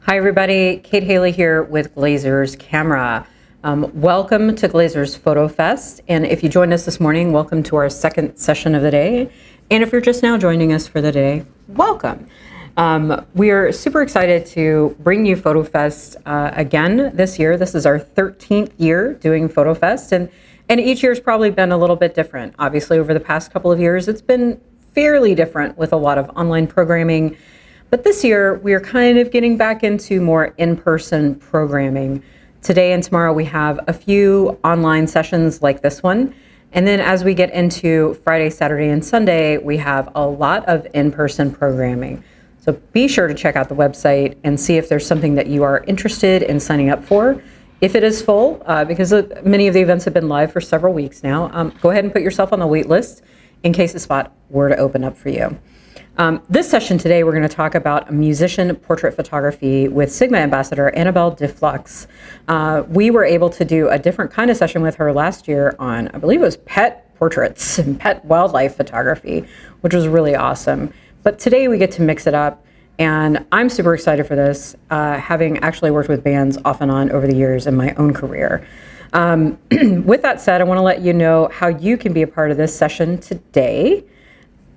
Hi, everybody. Kate Haley here with Glazer's Camera. Welcome to Glazer's Photo Fest. And if you joined us this morning, welcome to our second session of the day. And if you're just now joining us for the day, welcome. We are super excited to bring you Photo Fest again this year. This is our 13th year doing Photo Fest. And each year's probably been a little bit different. Obviously, over the past couple of years, it's been fairly different with a lot of online programming. But this year, we are kind of getting back into more in-person programming. Today and tomorrow, we have a few online sessions like this one. And then as we get into Friday, Saturday, and Sunday, we have a lot of in-person programming. So be sure to check out the website and see if there's something that you are interested in signing up for. If it is full, because many of the events have been live for several weeks now, go ahead and put yourself on the wait list in case a spot were to open up for you. This session today, we're going to talk about musician portrait photography with SIGMA Ambassador Anabel DFlux. We were able to do a different kind of session with her last year on, I believe it was pet portraits and pet wildlife photography, which was really awesome. But today we get to mix it up, and I'm super excited for this, having actually worked with bands off and on over the years in my own career. With that said, I want to let you know how you can be a part of this session today.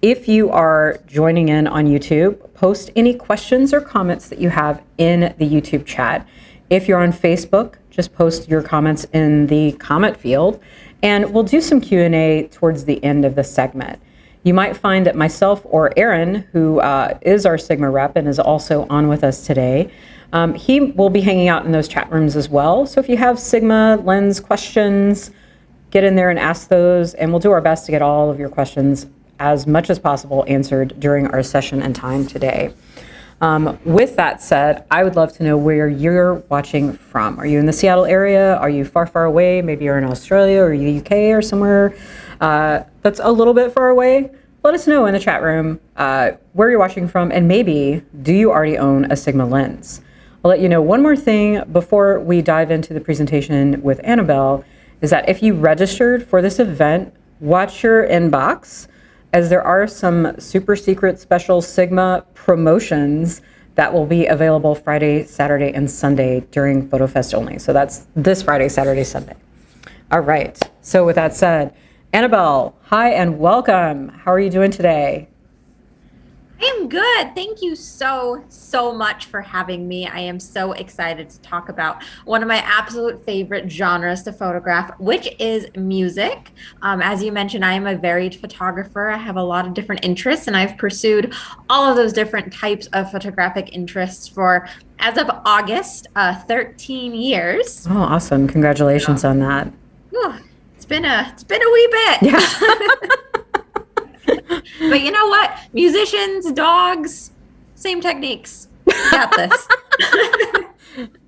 If you are joining in on YouTube, post any questions or comments that you have in the YouTube chat. If you're on Facebook, just post your comments in the comment field, and we'll do some Q&A towards the end of the segment. You might find that myself or Aaron, who is our SIGMA rep and is also on with us today, he will be hanging out in those chat rooms as well. So if you have SIGMA lens questions, get in there and ask those, and we'll do our best to get all of your questions as much as possible answered during our session and time today. With that said, I would love to know where you're watching from. Are you in the Seattle area? Are you far, far away? Maybe you're in Australia or the UK or somewhere that's a little bit far away. Let us know in the chat room where you're watching from, and maybe, do you already own a SIGMA lens? I'll let you know one more thing before we dive into the presentation with Anabel, is that if you registered for this event, watch your inbox, as there are some super secret special SIGMA promotions that will be available Friday, Saturday, and Sunday during Photo Fest only. So that's this Friday, Saturday, Sunday. All right, so with that said, Anabel, hi and welcome. How are you doing today? I'm good. Thank you so much for having me. I am so excited to talk about one of my absolute favorite genres to photograph, which is music. As you mentioned, I am a varied photographer. I have a lot of different interests, and I've pursued all of those different types of photographic interests for, as of August, 13 years. Oh, awesome. Congratulations on that. Whew, it's been a wee bit. Yeah. But you know what? Musicians, dogs, same techniques. Got this.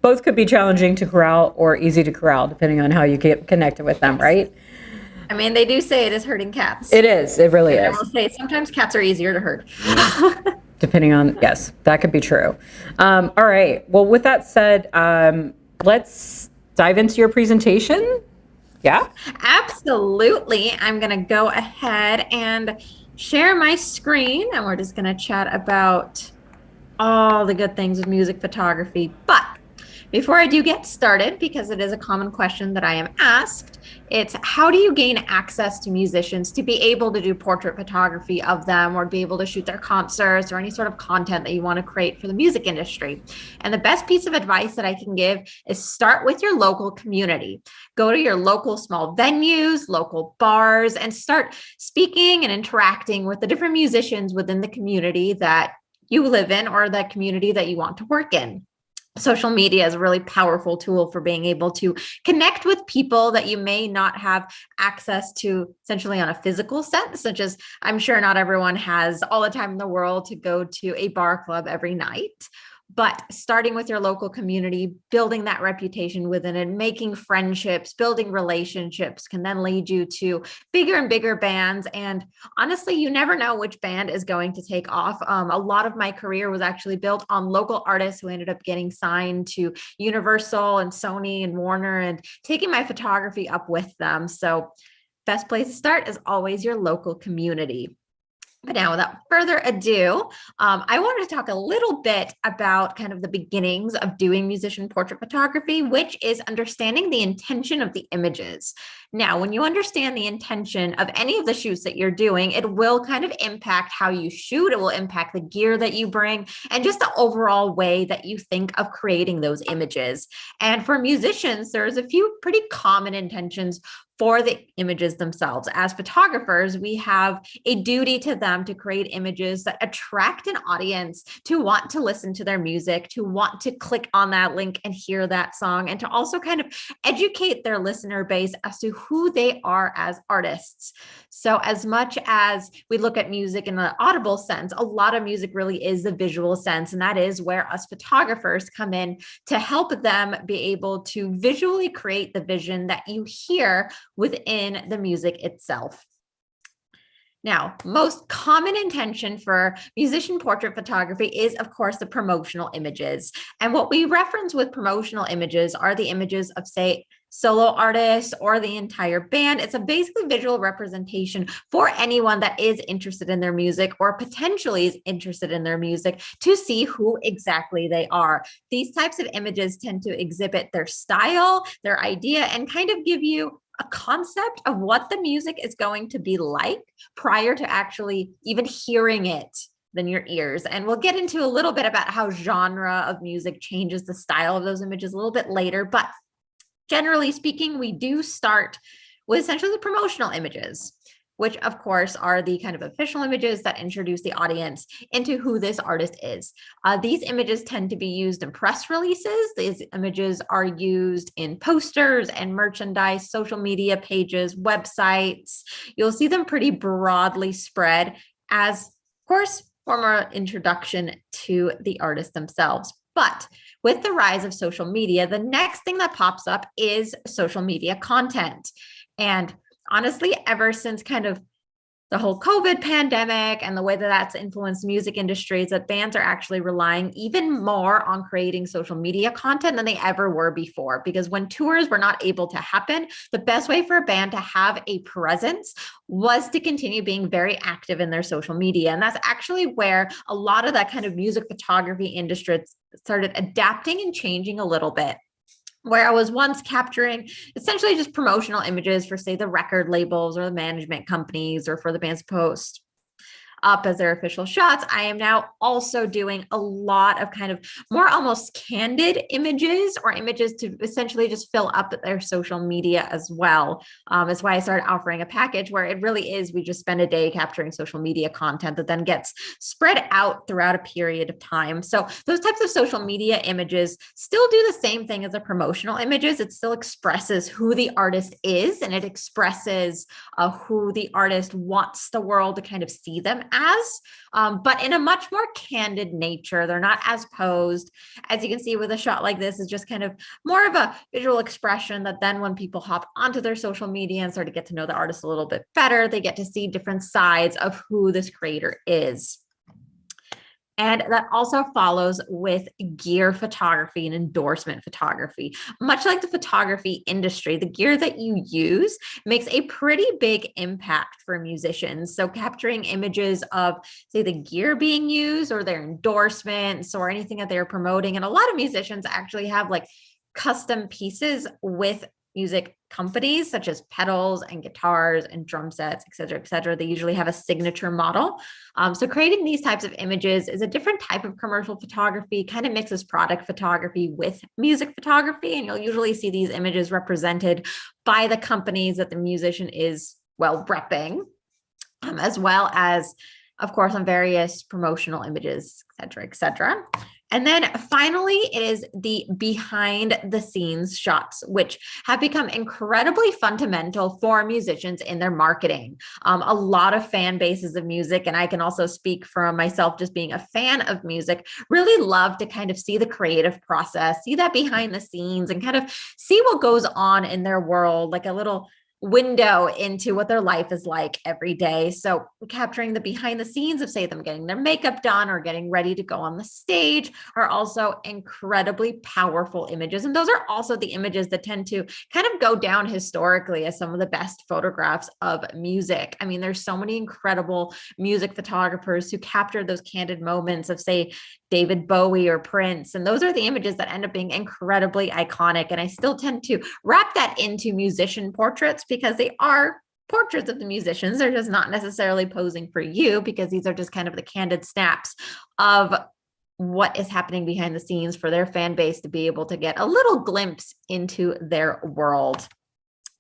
Both could be challenging to corral or easy to corral, depending on how you get connected with them, right? I mean, they do say it is herding cats. It is. It really is. I will say sometimes cats are easier to herd. Depending on, yes, that could be true. All right. Well, with that said, let's dive into your presentation. Yeah? Absolutely. I'm going to go ahead and share my screen, and we're just going to chat about all the good things with music photography. But before I do get started, because it is a common question that I am asked, it's how do you gain access to musicians to be able to do portrait photography of them, or be able to shoot their concerts or any sort of content that you want to create for the music industry? And the best piece of advice that I can give is start with your local community. Go to your local small venues, local bars, and start speaking and interacting with the different musicians within the community that you live in or the community that you want to work in. Social media is a really powerful tool for being able to connect with people that you may not have access to essentially on a physical sense, such as I'm sure not everyone has all the time in the world to go to a bar club every night. But starting with your local community, building that reputation within it, making friendships, building relationships can then lead you to bigger and bigger bands. And honestly, you never know which band is going to take off. A lot of my career was actually built on local artists who ended up getting signed to Universal and Sony and Warner and taking my photography up with them. So best place to start is always your local community. But now, without further ado, I wanted to talk a little bit about kind of the beginnings of doing musician portrait photography, which is understanding the intention of the images. Now, when you understand the intention of any of the shoots that you're doing, it will kind of impact how you shoot. It will impact the gear that you bring and just the overall way that you think of creating those images. And for musicians, there's a few pretty common intentions for the images themselves. As photographers, we have a duty to them to create images that attract an audience to want to listen to their music, to want to click on that link and hear that song, and to also kind of educate their listener base as to who they are as artists. So as much as we look at music in the audible sense, a lot of music really is the visual sense. And that is where us photographers come in to help them be able to visually create the vision that you hear within the music itself. Now, most common intention for musician portrait photography is, of course, the promotional images. And what we reference with promotional images are the images of, say, solo artists or the entire band. It's a basically visual representation for anyone that is interested in their music or potentially is interested in their music to see who exactly they are. These types of images tend to exhibit their style, their idea, and kind of give you a concept of what the music is going to be like prior to actually even hearing it than your ears. And we'll get into a little bit about how genre of music changes the style of those images a little bit later. But generally speaking, we do start with essentially the promotional images, which of course are the kind of official images that introduce the audience into who this artist is. These images tend to be used in press releases. These images are used in posters and merchandise, social media pages, websites. You'll see them pretty broadly spread as, of course, former introduction to the artist themselves. But with the rise of social media, the next thing that pops up is social media content. And honestly, ever since kind of the whole COVID pandemic and the way that that's influenced music industries, that bands are actually relying even more on creating social media content than they ever were before. Because when tours were not able to happen, the best way for a band to have a presence was to continue being very active in their social media. And that's actually where a lot of that kind of music photography industry started adapting and changing a little bit. Where I was once capturing essentially just promotional images for, say, the record labels or the management companies or for the band's post up as their official shots, I am now also doing a lot of kind of more almost candid images or images to essentially just fill up their social media as well. That's why I started offering a package where it really is, we just spend a day capturing social media content that then gets spread out throughout a period of time. So those types of social media images still do the same thing as the promotional images. It still expresses who the artist is, and it expresses who the artist wants the world to kind of see them as, but in a much more candid nature. They're not as posed. As you can see with a shot like this, is just kind of more of a visual expression that then when people hop onto their social media and start to get to know the artist a little bit better, they get to see different sides of who this creator is. And that also follows with gear photography and endorsement photography. Much like the photography industry, the gear that you use makes a pretty big impact for musicians. So capturing images of, say, the gear being used or their endorsements or anything that they're promoting. And a lot of musicians actually have like custom pieces with music companies such as pedals and guitars and drum sets, et cetera, et cetera. They usually have a signature model. So creating these types of images is a different type of commercial photography, kind of mixes product photography with music photography. And you'll usually see these images represented by the companies that the musician is, well, repping, as well as, of course, on various promotional images, et cetera, et cetera. And then finally, it is the behind the scenes shots, which have become incredibly fundamental for musicians in their marketing. A lot of fan bases of music, and I can also speak from myself just being a fan of music, really love to kind of see the creative process, see that behind the scenes and kind of see what goes on in their world, like a little window into what their life is like every day. So capturing the behind the scenes of, say, them getting their makeup done or getting ready to go on the stage are also incredibly powerful images. And those are also the images that tend to kind of go down historically as some of the best photographs of music. I mean, there's so many incredible music photographers who capture those candid moments of, say, David Bowie or Prince. And those are the images that end up being incredibly iconic. And I still tend to wrap that into musician portraits because they are portraits of the musicians. They're just not necessarily posing for you, because these are just kind of the candid snaps of what is happening behind the scenes for their fan base to be able to get a little glimpse into their world.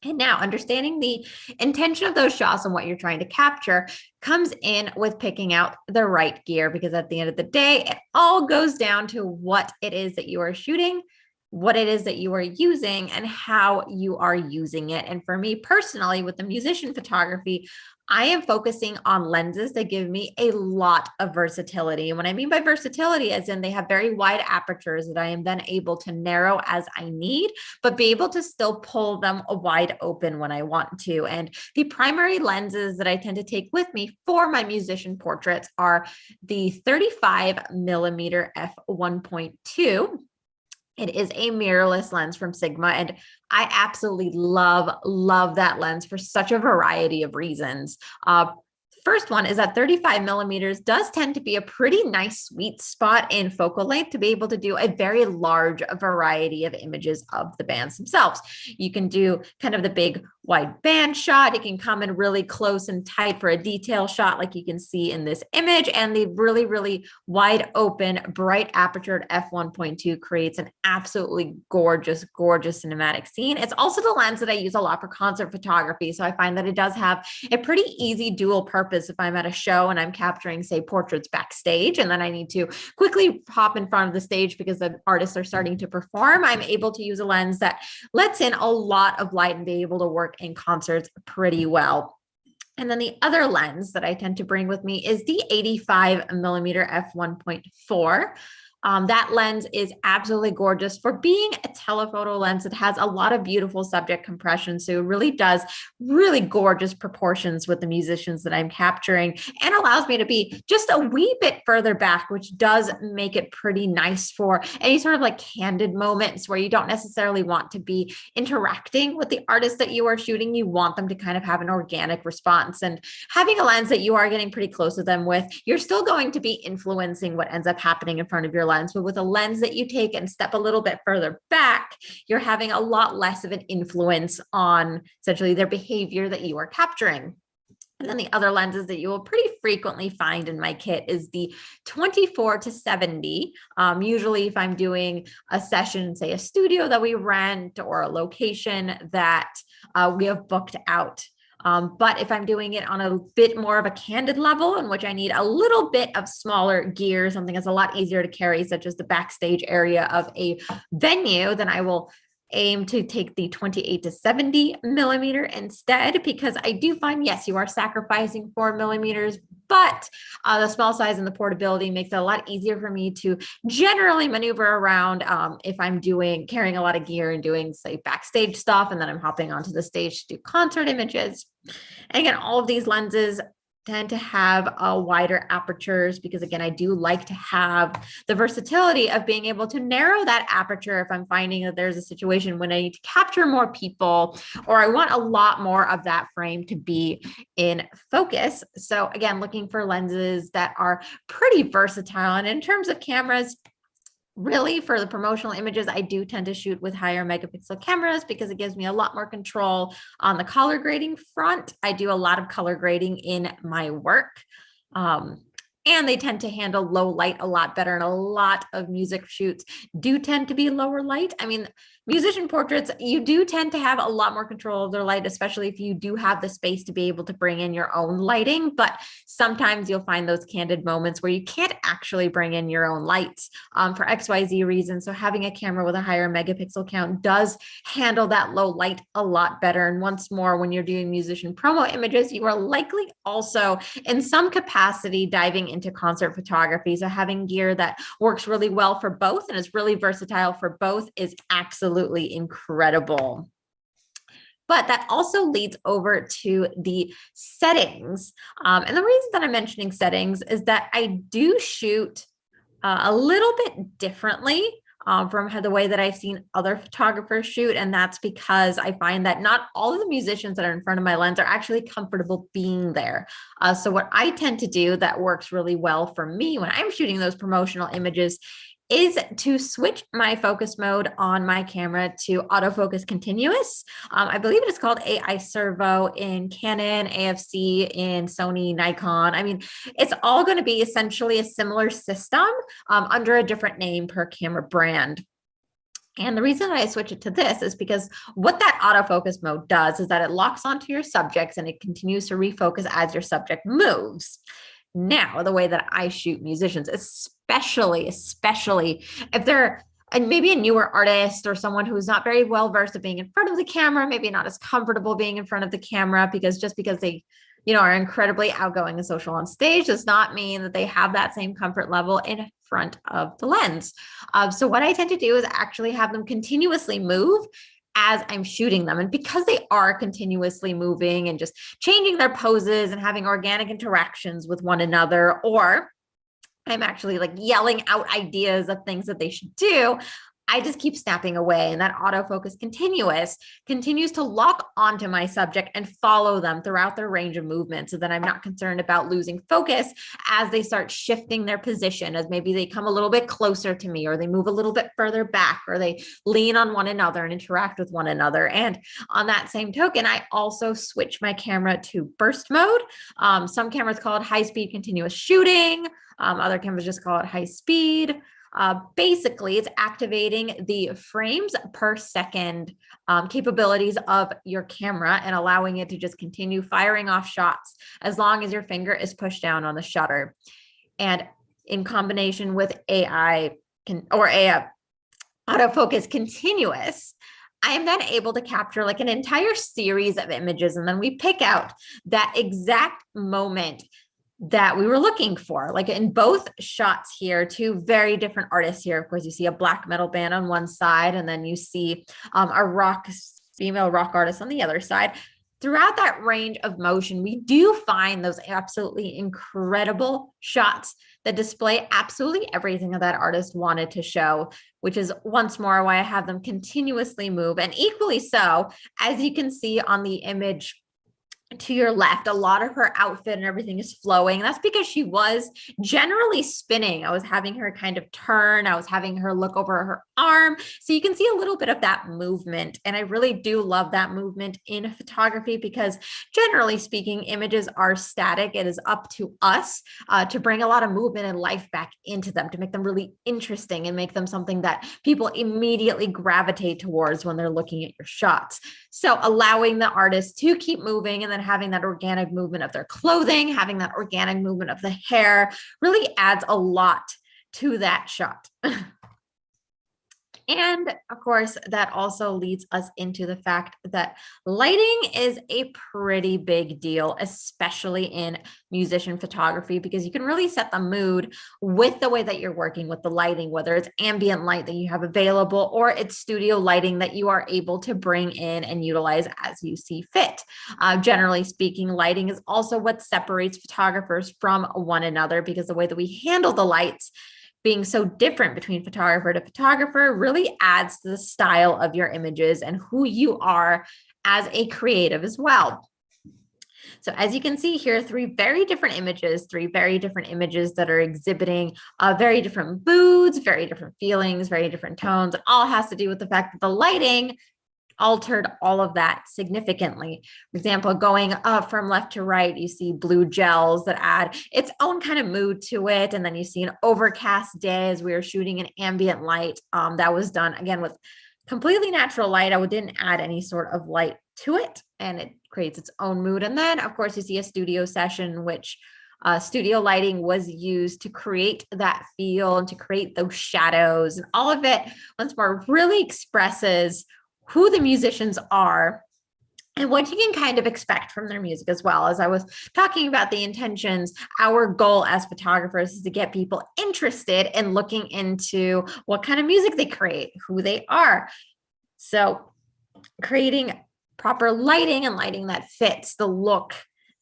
And now understanding the intention of those shots and what you're trying to capture comes in with picking out the right gear, because at the end of the day, it all goes down to what it is that you are shooting, what it is that you are using, and how you are using it. And for me personally, with the musician photography, I am focusing on lenses that give me a lot of versatility. And what I mean by versatility, as in they have very wide apertures that I am then able to narrow as I need, but be able to still pull them wide open when I want to. And the primary lenses that I tend to take with me for my musician portraits are the 35 millimeter f1.2. It is a mirrorless lens from Sigma, and I absolutely love that lens for such a variety of reasons. First one is that 35 millimeters does tend to be a pretty nice sweet spot in focal length to be able to do a very large variety of images of the bands themselves. You can do kind of the big wide band shot. You can come in really close and tight for a detail shot like you can see in this image. And the really wide open, bright apertured f1.2 creates an absolutely gorgeous cinematic scene. It's also the lens that I use a lot for concert photography. So I find that it does have a pretty easy dual purpose. If I'm at a show and I'm capturing, say, portraits backstage, and then I need to quickly hop in front of the stage because the artists are starting to perform, I'm able to use a lens that lets in a lot of light and be able to work in concerts pretty well. And then the other lens that I tend to bring with me is the 85 millimeter f1.4. That lens is absolutely gorgeous for being a telephoto lens. It has a lot of beautiful subject compression. So it really does really gorgeous proportions with the musicians that I'm capturing, and allows me to be just a wee bit further back, which does make it pretty nice for any sort of like candid moments where you don't necessarily want to be interacting with the artist that you are shooting. You want them to kind of have an organic response, and having a lens that you are getting pretty close to them with, you're still going to be influencing what ends up happening in front of your lens. But with a lens that you take and step a little bit further back, you're having a lot less of an influence on essentially their behavior that you are capturing. And then the other lenses that you will pretty frequently find in my kit is the 24 to 70. Usually if I'm doing a session, say a studio that we rent or a location that we have booked out. But if I'm doing it on a bit more of a candid level in which I need a little bit of smaller gear, something that's a lot easier to carry, such as the backstage area of a venue, then I will aim to take the 28 to 70 millimeter instead, because I do find, yes, you are sacrificing 4 millimeters, but the small size and the portability makes it a lot easier for me to generally maneuver around if I'm carrying a lot of gear and doing, say, backstage stuff, and then I'm hopping onto the stage to do concert images. And again, all of these lenses tend to have wider apertures because, again, I do like to have the versatility of being able to narrow that aperture if I'm finding that there's a situation when I need to capture more people, or I want a lot more of that frame to be in focus. So again, looking for lenses that are pretty versatile. And in terms of cameras, really, for the promotional images, I do tend to shoot with higher megapixel cameras because it gives me a lot more control on the color grading front. I do a lot of color grading in my work. And they tend to handle low light a lot better. And a lot of music shoots do tend to be lower light. I mean, musician portraits, you do tend to have a lot more control of their light, especially if you do have the space to be able to bring in your own lighting. But sometimes you'll find those candid moments where you can't actually bring in your own lights for XYZ reasons. So having a camera with a higher megapixel count does handle that low light a lot better. And once more, when you're doing musician promo images, you are likely also in some capacity diving into concert photography. So having gear that works really well for both and is really versatile for both is absolutely incredible. But that also leads over to the settings. And the reason that I'm mentioning settings is that I do shoot a little bit differently from the way that I've seen other photographers shoot. And that's because I find that not all of the musicians that are in front of my lens are actually comfortable being there. So what I tend to do that works really well for me when I'm shooting those promotional images is to switch my focus mode on my camera to autofocus continuous. I believe it is called AI Servo in Canon, AFC, in Sony, Nikon. I mean, it's all going to be essentially a similar system under a different name per camera brand. And the reason I switch it to this is because what that autofocus mode does is that it locks onto your subjects and it continues to refocus as your subject moves. Now, the way that I shoot musicians, especially if they're maybe a newer artist or someone who's not very well versed at being in front of the camera, maybe not as comfortable being in front of the camera, because just because they, are incredibly outgoing and social on stage does not mean that they have that same comfort level in front of the lens. So what I tend to do is actually have them continuously move as I'm shooting them. And because they are continuously moving and just changing their poses and having organic interactions with one another, or I'm actually like yelling out ideas of things that they should do, I just keep snapping away. And that autofocus continuous continues to lock onto my subject and follow them throughout their range of movement, so that I'm not concerned about losing focus as they start shifting their position, as maybe they come a little bit closer to me, or they move a little bit further back, or they lean on one another and interact with one another. And on that same token, I also switch my camera to burst mode. Some cameras call it high speed continuous shooting. Other cameras just call it high speed. Basically, it's activating the frames per second capabilities of your camera and allowing it to just continue firing off shots as long as your finger is pushed down on the shutter. And in combination with AI autofocus continuous, I am then able to capture like an entire series of images, and then we pick out that exact moment that we were looking for. Like in both shots here, two very different artists here. Of course, you see a black metal band on one side, and then you see a female rock artist on the other side. Throughout that range of motion, we do find those absolutely incredible shots that display absolutely everything that that artist wanted to show, which is once more why I have them continuously move. And equally so, as you can see on the image to your left, a lot of her outfit and everything is flowing. That's because she was generally spinning. I was having her kind of turn. I was having her look over her arm. So you can see a little bit of that movement. And I really do love that movement in photography, because generally speaking, images are static. It is up to us to bring a lot of movement and life back into them, to make them really interesting and make them something that people immediately gravitate towards when they're looking at your shots. So allowing the artist to keep moving, and then having that organic movement of their clothing, having that organic movement of the hair, really adds a lot to that shot. And of course, that also leads us into the fact that lighting is a pretty big deal, especially in musician photography, because you can really set the mood with the way that you're working with the lighting, whether it's ambient light that you have available or it's studio lighting that you are able to bring in and utilize as you see fit. Generally speaking, lighting is also what separates photographers from one another, because the way that we handle the lights being so different between photographer to photographer really adds to the style of your images and who you are as a creative as well. So as you can see here, three very different images that are exhibiting very different moods, very different feelings, very different tones. It all has to do with the fact that the lighting altered all of that significantly. For example, going up from left to right, you see blue gels that add its own kind of mood to it. And then you see an overcast day as we were shooting an ambient light that was done again with completely natural light. I didn't add any sort of light to it, and it creates its own mood. And then of course you see a studio session, which studio lighting was used to create that feel and to create those shadows, and all of it once more really expresses who the musicians are and what you can kind of expect from their music as well. As I was talking about the intentions, our goal as photographers is to get people interested in looking into what kind of music they create, who they are. So creating proper lighting and lighting that fits the look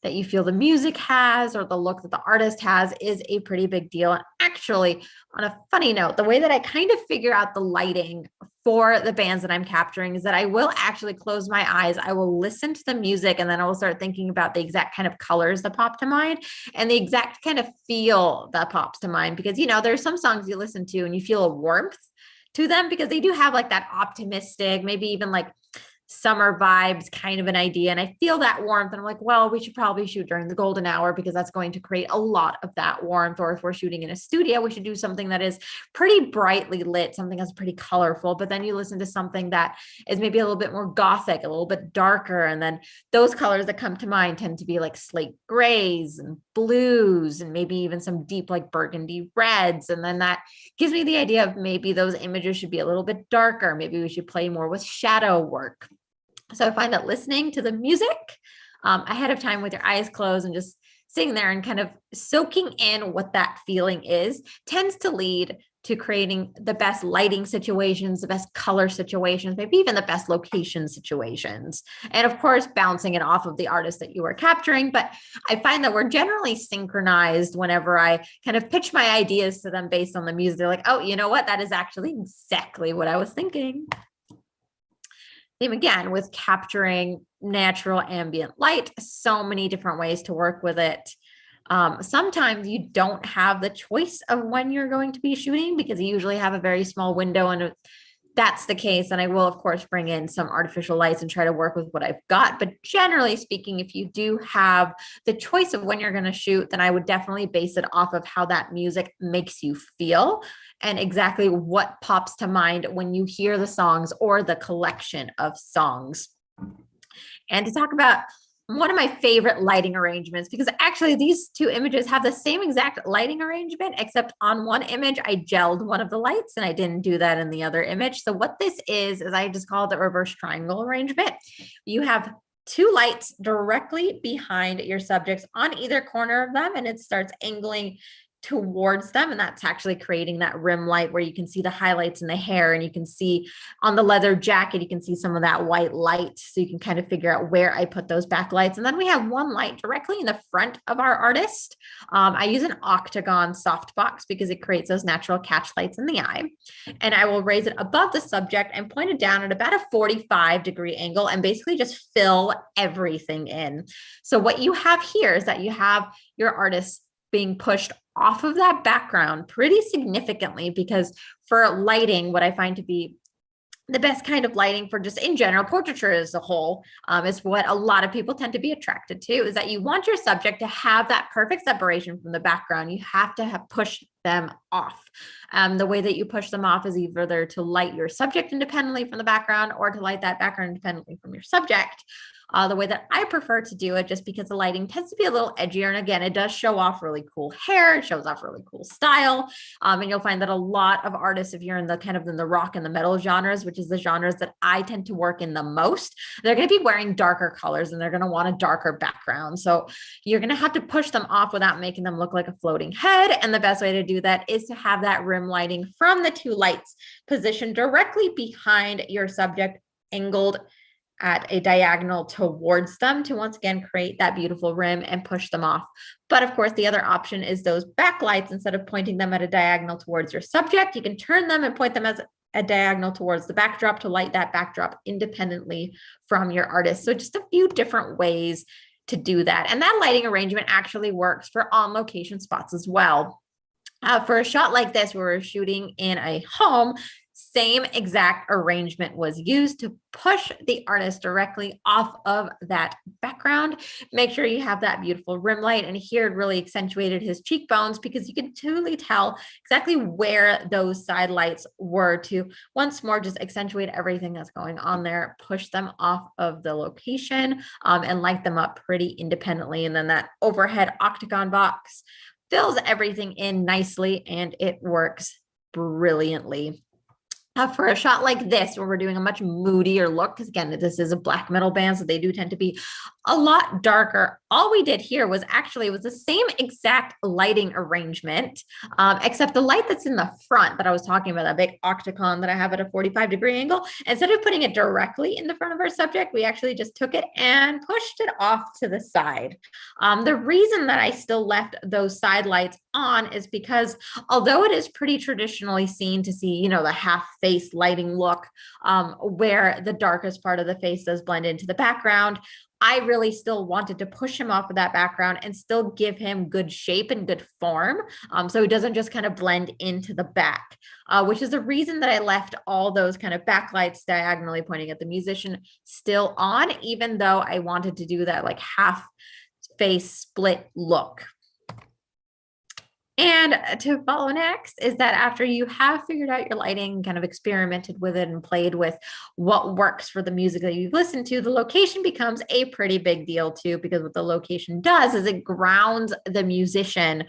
that you feel the music has or the look that the artist has is a pretty big deal. And actually, on a funny note, the way that I kind of figure out the lighting for the bands that I'm capturing is that I will actually close my eyes. I will listen to the music, and then I will start thinking about the exact kind of colors that pop to mind and the exact kind of feel that pops to mind. Because, there's some songs you listen to and you feel a warmth to them because they do have like that optimistic, maybe even like summer vibes kind of an idea. And I feel that warmth. And I'm like, well, we should probably shoot during the golden hour because that's going to create a lot of that warmth. Or if we're shooting in a studio, we should do something that is pretty brightly lit, something that's pretty colorful. But then you listen to something that is maybe a little bit more gothic, a little bit darker. And then those colors that come to mind tend to be like slate grays and blues and maybe even some deep like burgundy reds. And then that gives me the idea of maybe those images should be a little bit darker. Maybe we should play more with shadow work. So I find that listening to the music ahead of time with your eyes closed and just sitting there and kind of soaking in what that feeling is tends to lead to creating the best lighting situations, the best color situations, maybe even the best location situations. And of course, bouncing it off of the artist that you are capturing. But I find that we're generally synchronized whenever I kind of pitch my ideas to them based on the music. They're like, oh, you know what? That is actually exactly what I was thinking. Same again with capturing natural ambient light, so many different ways to work with it. Sometimes you don't have the choice of when you're going to be shooting because you usually have a very small window, and that's the case. And I will, of course, bring in some artificial lights and try to work with what I've got. But generally speaking, if you do have the choice of when you're going to shoot, then I would definitely base it off of how that music makes you feel and exactly what pops to mind when you hear the songs or the collection of songs. And to talk about one of my favorite lighting arrangements, because actually these two images have the same exact lighting arrangement, except on one image, I gelled one of the lights and I didn't do that in the other image. So what this is I just call it the reverse triangle arrangement. You have two lights directly behind your subjects on either corner of them, and it starts angling towards them. And that's actually creating that rim light where you can see the highlights in the hair, and you can see on the leather jacket, you can see some of that white light. So you can kind of figure out where I put those backlights. And then we have one light directly in the front of our artist. I use an octagon softbox because it creates those natural catch lights in the eye. And I will raise it above the subject and point it down at about a 45-degree angle and basically just fill everything in. So what you have here is that you have your artist being pushed off of that background pretty significantly, because for lighting, what I find to be the best kind of lighting for just in general portraiture as a whole is what a lot of people tend to be attracted to, is that you want your subject to have that perfect separation from the background. You have to have pushed them off. The way that you push them off is either to light your subject independently from the background or to light that background independently from your subject. The way that I prefer to do it, just because the lighting tends to be a little edgier. And again, it does show off really cool hair. It shows off really cool style. And you'll find that a lot of artists, if you're in the kind of in the rock and the metal genres, which is the genres that I tend to work in the most, they're going to be wearing darker colors and they're going to want a darker background. So you're going to have to push them off without making them look like a floating head. And the best way to do that is to have that rim lighting from the two lights positioned directly behind your subject, angled at a diagonal towards them to once again create that beautiful rim and push them off. But of course, the other option is those backlights. Instead of pointing them at a diagonal towards your subject, you can turn them and point them as a diagonal towards the backdrop to light that backdrop independently from your artist. So just a few different ways to do that. And that lighting arrangement actually works for on location spots as well. For a shot like this, where we're shooting in a home, same exact arrangement was used to push the artist directly off of that background. Make sure you have that beautiful rim light. And here it really accentuated his cheekbones, because you can totally tell exactly where those side lights were to once more just accentuate everything that's going on there, push them off of the location and light them up pretty independently. And then that overhead octagon box fills everything in nicely, and it works brilliantly. For a shot like this, where we're doing a much moodier look, because again, this is a black metal band, so they do tend to be a lot darker. All we did here was actually, it was the same exact lighting arrangement, except the light that's in the front that I was talking about, that big octagon that I have at a 45-degree angle, instead of putting it directly in the front of our subject, we actually just took it and pushed it off to the side. The reason that I still left those side lights on is because although it is pretty traditionally seen to see, the half face lighting look, where the darkest part of the face does blend into the background, I really still wanted to push him off of that background and still give him good shape and good form. So he doesn't just kind of blend into the back, which is the reason that I left all those kind of backlights diagonally pointing at the musician still on, even though I wanted to do that like half face split look. And to follow next is that after you have figured out your lighting, kind of experimented with it and played with what works for the music that you've listened to, the location becomes a pretty big deal too, because what the location does is it grounds the musician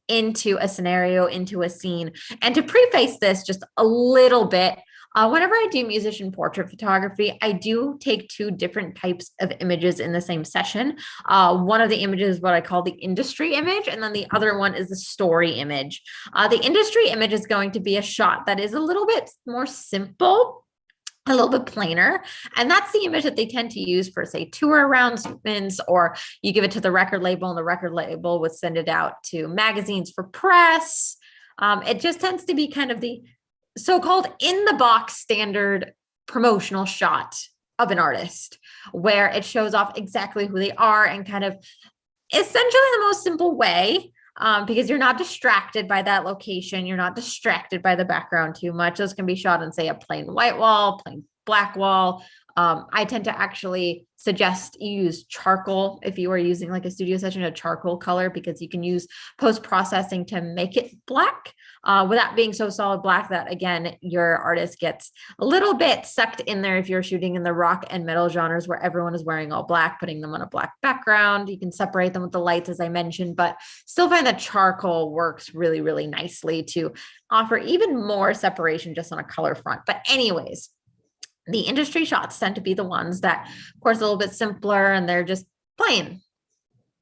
into a scenario, into a scene. And to preface this just a little bit, whenever I do musician portrait photography, I do take two different types of images in the same session. One of the images is what I call the industry image, and then the other one is the story image. The industry image is going to be a shot that is a little bit more simple, a little bit plainer. And that's the image that they tend to use for, say, tour announcements, or you give it to the record label and the record label would send it out to magazines for press. It just tends to be kind of the so-called in the box standard promotional shot of an artist, where it shows off exactly who they are and kind of essentially the most simple way, because you're not distracted by that location. You're not distracted by the background too much. Those can be shot on, say, a plain white wall, plain black wall. I tend to actually suggest you use charcoal if you are using like a studio session, a charcoal color, because you can use post-processing to make it black without being so solid black that, again, your artist gets a little bit sucked in there if you're shooting in the rock and metal genres where everyone is wearing all black, putting them on a black background. You can separate them with the lights, as I mentioned, but still find that charcoal works really, really nicely to offer even more separation just on a color front. But anyways, the industry shots tend to be the ones that, of course, a little bit simpler, and they're just plain.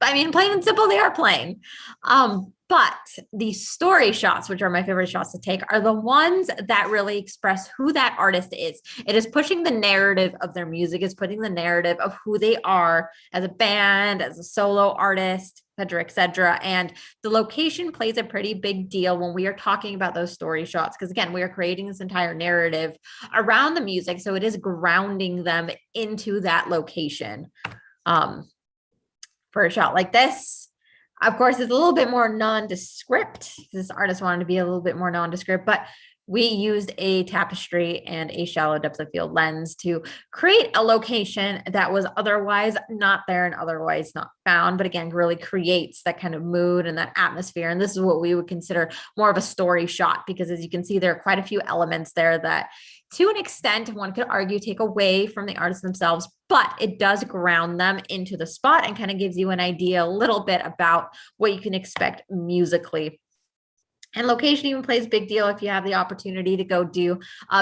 I mean, plain and simple, they are plain. But the story shots, which are my favorite shots to take, are the ones that really express who that artist is. It is pushing the narrative of their music, is putting the narrative of who they are as a band, as a solo artist, et cetera. And the location plays a pretty big deal when we are talking about those story shots, because again, we are creating this entire narrative around the music. So it is grounding them into that location. For a shot like this, of course, it's a little bit more nondescript. This artist wanted to be a little bit more nondescript, but we used a tapestry and a shallow depth of field lens to create a location that was otherwise not there and otherwise not found, but again, really creates that kind of mood and that atmosphere. And this is what we would consider more of a story shot, because as you can see, there are quite a few elements there that, to an extent, one could argue take away from the artists themselves, but it does ground them into the spot and kind of gives you an idea a little bit about what you can expect musically. And location even plays a big deal if you have the opportunity to go do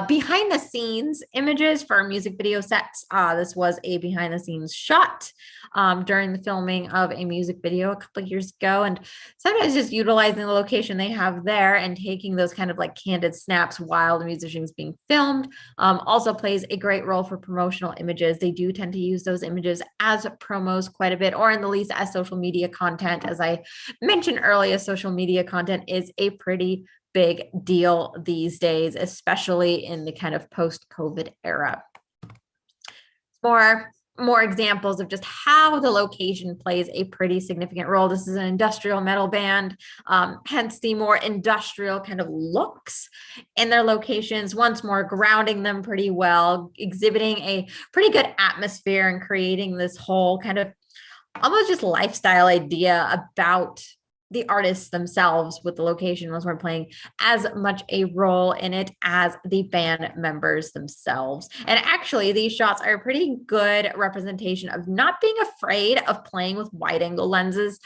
behind the scenes images for music video sets. This was a behind the scenes shot during the filming of a music video a couple of years ago. And sometimes just utilizing the location they have there and taking those kind of like candid snaps while the musician is being filmed also plays a great role for promotional images. They do tend to use those images as promos quite a bit, or in the least as social media content. As I mentioned earlier, social media content is a pretty big deal these days, especially in the kind of post-COVID era. More examples of just how the location plays a pretty significant role. This is an industrial metal band, hence the more industrial kind of looks in their locations, once more grounding them pretty well, exhibiting a pretty good atmosphere and creating this whole kind of almost just lifestyle idea about the artists themselves, with the location was we're playing as much a role in it as the band members themselves. And actually, these shots are a pretty good representation of not being afraid of playing with wide angle lenses.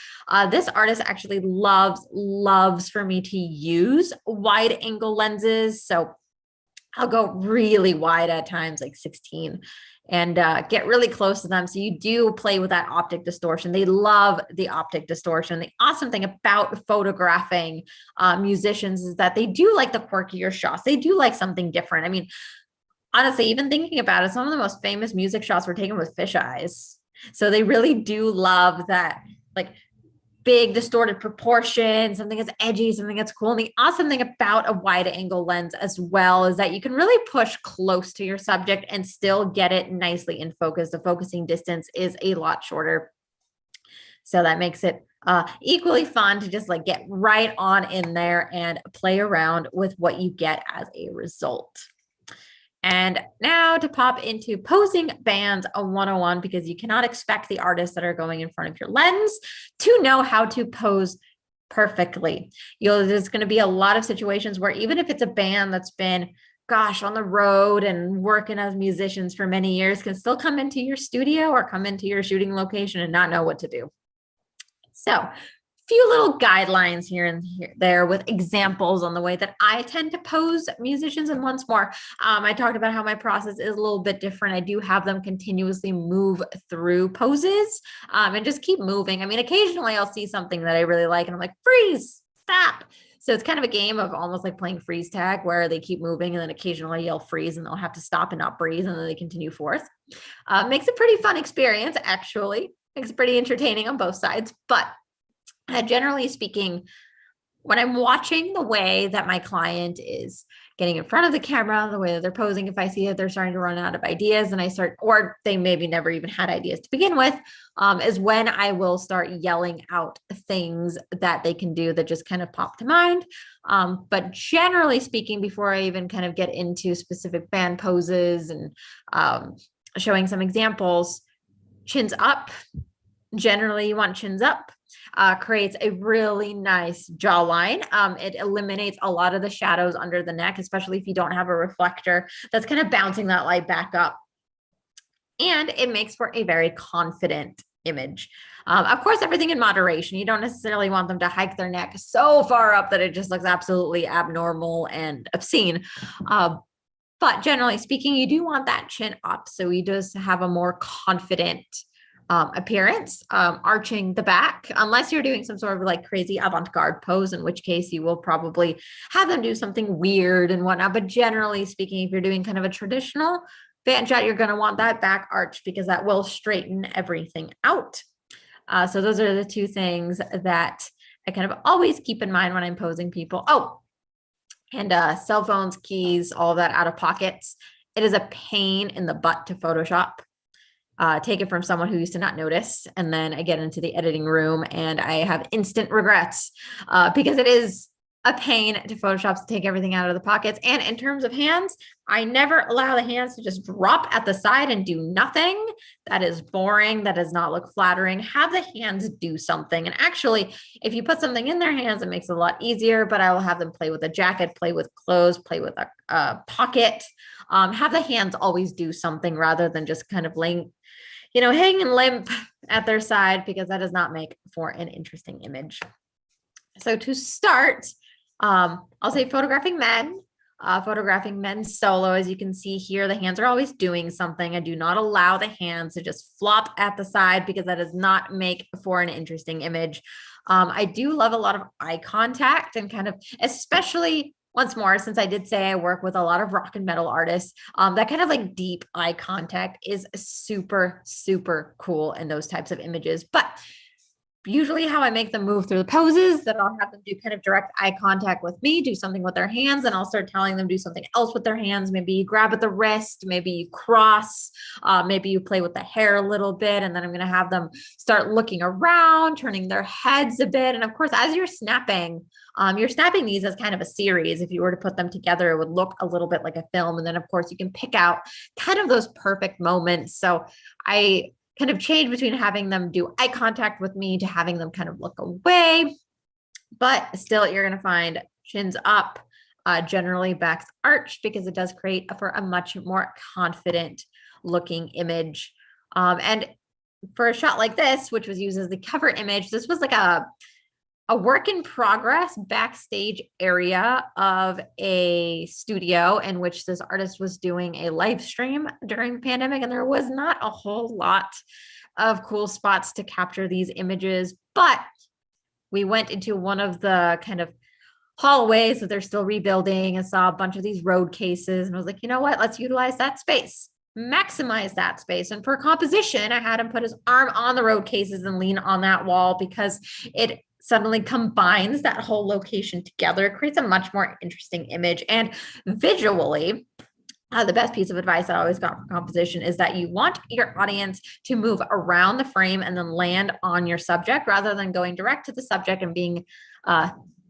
This artist actually loves for me to use wide angle lenses. So I'll go really wide at times, like 16, and get really close to them. So you do play with that optic distortion. They love the optic distortion. The awesome thing about photographing musicians is that they do like the quirkier shots. They do like something different. I mean, honestly, even thinking about it, some of the most famous music shots were taken with fish eyes. So they really do love that, like, big distorted proportion, something that's edgy, something that's cool. And the awesome thing about a wide angle lens as well is that you can really push close to your subject and still get it nicely in focus. The focusing distance is a lot shorter. So that makes it equally fun to just like get right on in there and play around with what you get as a result. And now to pop into posing bands 101, because you cannot expect the artists that are going in front of your lens to know how to pose perfectly. There's going to be a lot of situations where even if it's a band that's been, gosh, on the road and working as musicians for many years, can still come into your studio or come into your shooting location and not know what to do. So few little guidelines here and there with examples on the way that I tend to pose musicians. And once more, I talked about how my process is a little bit different. I do have them continuously move through poses and just keep moving. I mean, occasionally I'll see something that I really like and I'm like, freeze, stop. So it's kind of a game of almost like playing freeze tag where they keep moving and then occasionally you'll freeze and they'll have to stop and not breathe and then they continue forth. Makes a pretty fun experience, actually. Makes it pretty entertaining on both sides, but generally speaking, when I'm watching the way that my client is getting in front of the camera, the way that they're posing, if I see that they're starting to run out of ideas and or they maybe never even had ideas to begin with, is when I will start yelling out things that they can do that just kind of pop to mind. But generally speaking, before I even kind of get into specific band poses and showing some examples, chins up. Generally, you want chins up. Creates a really nice jawline. It eliminates a lot of the shadows under the neck, especially if you don't have a reflector that's kind of bouncing that light back up. And it makes for a very confident image. Of course, everything in moderation. You don't necessarily want them to hike their neck so far up that it just looks absolutely abnormal and obscene. But generally speaking, you do want that chin up. So you just have a more confident appearance, arching the back, unless you're doing some sort of like crazy avant-garde pose, in which case you will probably have them do something weird and whatnot. But generally speaking, if you're doing kind of a traditional band shot, you're going to want that back arch because that will straighten everything out. So those are the two things that I kind of always keep in mind when I'm posing people. Oh, and cell phones, keys, all that out of pockets. It is a pain in the butt to Photoshop. Take it from someone who used to not notice. And then I get into the editing room and I have instant regrets because it is a pain to Photoshop to take everything out of the pockets. And in terms of hands, I never allow the hands to just drop at the side and do nothing. That is boring. That does not look flattering. Have the hands do something. And actually, if you put something in their hands, it makes it a lot easier, but I will have them play with a jacket, play with clothes, play with a pocket. Have the hands always do something rather than just kind of laying, hanging limp at their side, because that does not make for an interesting image. So to start, I'll say photographing men solo. As you can see here, the hands are always doing something. I do not allow the hands to just flop at the side because that does not make for an interesting image. I do love a lot of eye contact and kind of, especially once more, since I did say I work with a lot of rock and metal artists, that kind of like deep eye contact is super, super cool in those types of images. But usually how I make them move through the poses, that I'll have them do kind of direct eye contact with me, do something with their hands, and I'll start telling them do something else with their hands. Maybe you grab at the wrist, maybe you cross, maybe you play with the hair a little bit, and then I'm going to have them start looking around, turning their heads a bit. And of course, as you're snapping these as kind of a series. If you were to put them together, it would look a little bit like a film. And then of course you can pick out kind of those perfect moments. So I kind of change between having them do eye contact with me to having them kind of look away, but still you're going to find chins up, generally backs arched, because it does create for a much more confident looking image. And for a shot like this, which was used as the cover image, this was like a a work in progress backstage area of a studio in which this artist was doing a live stream during the pandemic. And there was not a whole lot of cool spots to capture these images, but we went into one of the kind of hallways that they're still rebuilding and saw a bunch of these road cases. And I was like, you know what? Let's utilize that space, maximize that space. And for composition, I had him put his arm on the road cases and lean on that wall because it suddenly combines that whole location together. It creates a much more interesting image. And visually, the best piece of advice I always got for composition is that you want your audience to move around the frame and then land on your subject rather than going direct to the subject and being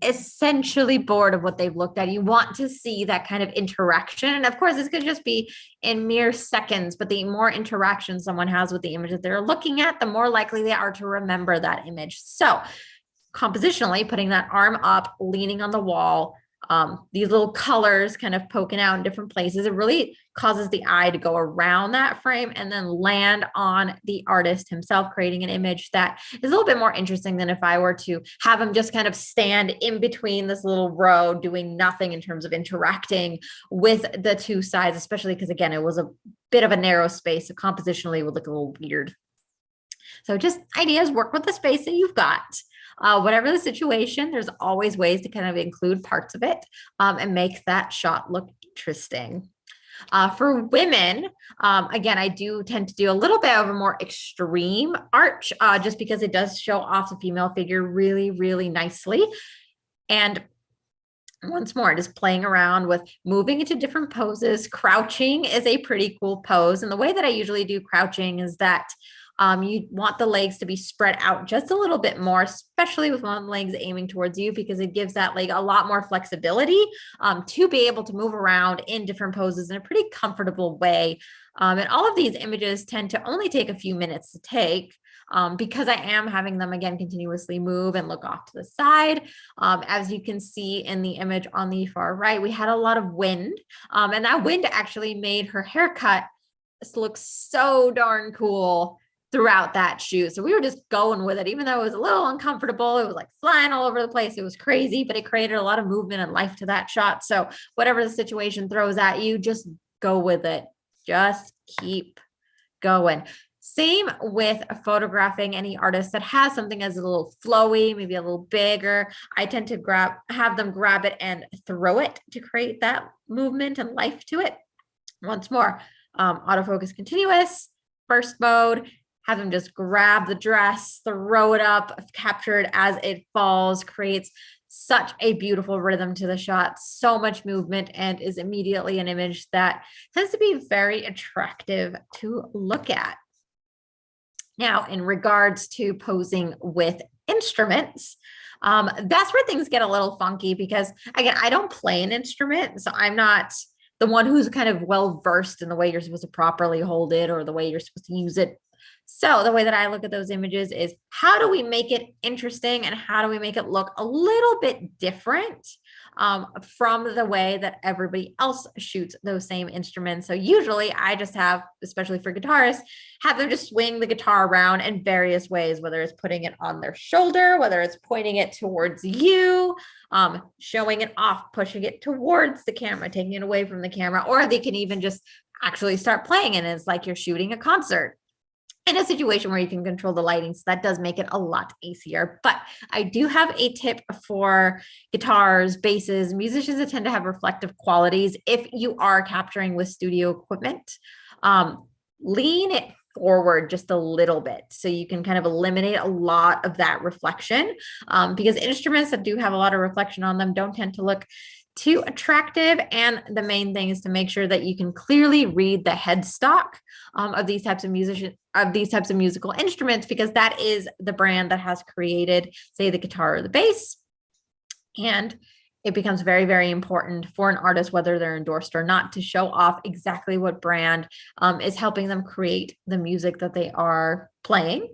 essentially bored of what they've looked at. You want to see that kind of interaction. And of course, this could just be in mere seconds, but the more interaction someone has with the image that they're looking at, the more likely they are to remember that image. So compositionally, putting that arm up, leaning on the wall, these little colors kind of poking out in different places, it really causes the eye to go around that frame and then land on the artist himself, creating an image that is a little bit more interesting than if I were to have him just kind of stand in between this little row doing nothing in terms of interacting with the two sides, especially because, again, it was a bit of a narrow space. So compositionally, it would look a little weird. So just ideas, work with the space that you've got. Whatever the situation, there's always ways to kind of include parts of it and make that shot look interesting. For women, again, I do tend to do a little bit of a more extreme arch just because it does show off the female figure really, really nicely. And once more, just playing around with moving into different poses. Crouching is a pretty cool pose. And the way that I usually do crouching is that you want the legs to be spread out just a little bit more, especially with one leg aiming towards you, because it gives that leg a lot more flexibility to be able to move around in different poses in a pretty comfortable way. And all of these images tend to only take a few minutes to take because I am having them, again, continuously move and look off to the side. As you can see in the image on the far right, we had a lot of wind, and that wind actually made her haircut look so darn cool throughout that shoot. So we were just going with it, even though it was a little uncomfortable. It was like flying all over the place. It was crazy, but it created a lot of movement and life to that shot. So whatever the situation throws at you, just go with it. Just keep going. Same with photographing any artist that has something as a little flowy, maybe a little bigger. I tend to have them grab it and throw it to create that movement and life to it. Once more, autofocus continuous, first mode. Have them just grab the dress, throw it up, captured as it falls, creates such a beautiful rhythm to the shot, so much movement, and is immediately an image that tends to be very attractive to look at. Now, in regards to posing with instruments, that's where things get a little funky because, again, I don't play an instrument, so I'm not the one who's kind of well-versed in the way you're supposed to properly hold it or the way you're supposed to use it. So the way that I look at those images is how do we make it interesting and how do we make it look a little bit different from the way that everybody else shoots those same instruments. So usually I just have, especially for guitarists, have them just swing the guitar around in various ways, whether it's putting it on their shoulder, whether it's pointing it towards you, showing it off, pushing it towards the camera, taking it away from the camera, or they can even just actually start playing and it's like you're shooting a concert in a situation where you can control the lighting. So that does make it a lot easier. But I do have a tip for guitars, basses, musicians that tend to have reflective qualities. If you are capturing with studio equipment, lean it forward just a little bit so you can kind of eliminate a lot of that reflection because instruments that do have a lot of reflection on them don't tend to look too attractive. And the main thing is to make sure that you can clearly read the headstock of these types of musical instruments, because that is the brand that has created, say, the guitar or the bass. And it becomes very, very important for an artist, whether they're endorsed or not, to show off exactly what brand is helping them create the music that they are playing.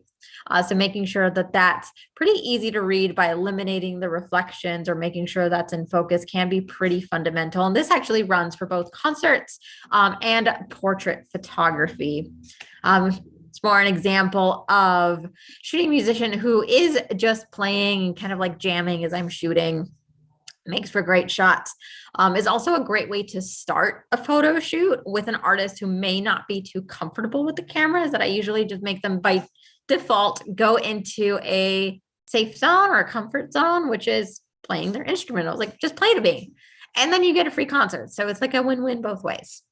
So making sure that that's pretty easy to read by eliminating the reflections or making sure that's in focus can be pretty fundamental. And this actually runs for both concerts and portrait photography. It's more an example of shooting musician who is just playing and kind of like jamming as I'm shooting, makes for great shots. Is also a great way to start a photo shoot with an artist who may not be too comfortable with the cameras, that I usually just make them by default go into a safe zone or a comfort zone, which is playing their instrument. I was like, just play to me. And then you get a free concert. So it's like a win-win both ways.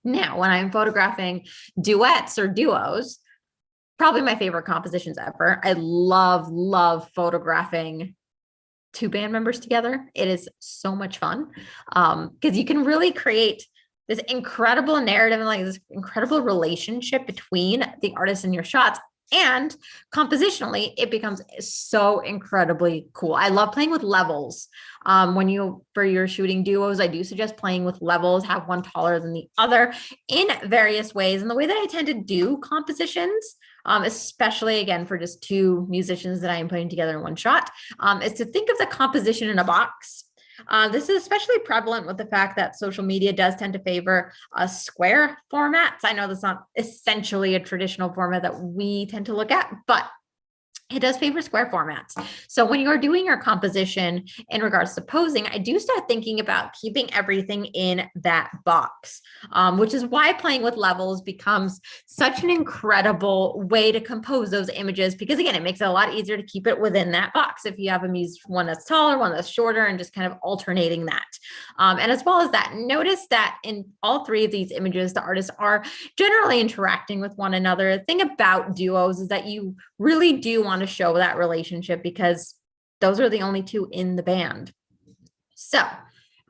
Now, when I'm photographing duets or duos, probably my favorite compositions ever. I love photographing two band members together. It is so much fun because you can really create this incredible narrative and like this incredible relationship between the artist and your shots. And compositionally, it becomes so incredibly cool. I love playing with levels. For your shooting duos, I do suggest playing with levels, have one taller than the other in various ways. And the way that I tend to do compositions, especially again for just two musicians that I am putting together in one shot, is to think of the composition in a box. This is especially prevalent with the fact that social media does tend to favor square formats. I know that's not essentially a traditional format that we tend to look at, but it does favor square formats. So when you're doing your composition in regards to posing, I do start thinking about keeping everything in that box, which is why playing with levels becomes such an incredible way to compose those images, because again, it makes it a lot easier to keep it within that box. If you have one that's taller, one that's shorter, and just kind of alternating that. And as well as that, notice that in all three of these images, the artists are generally interacting with one another. The thing about duos is that you really do want to show that relationship because those are the only two in the band. So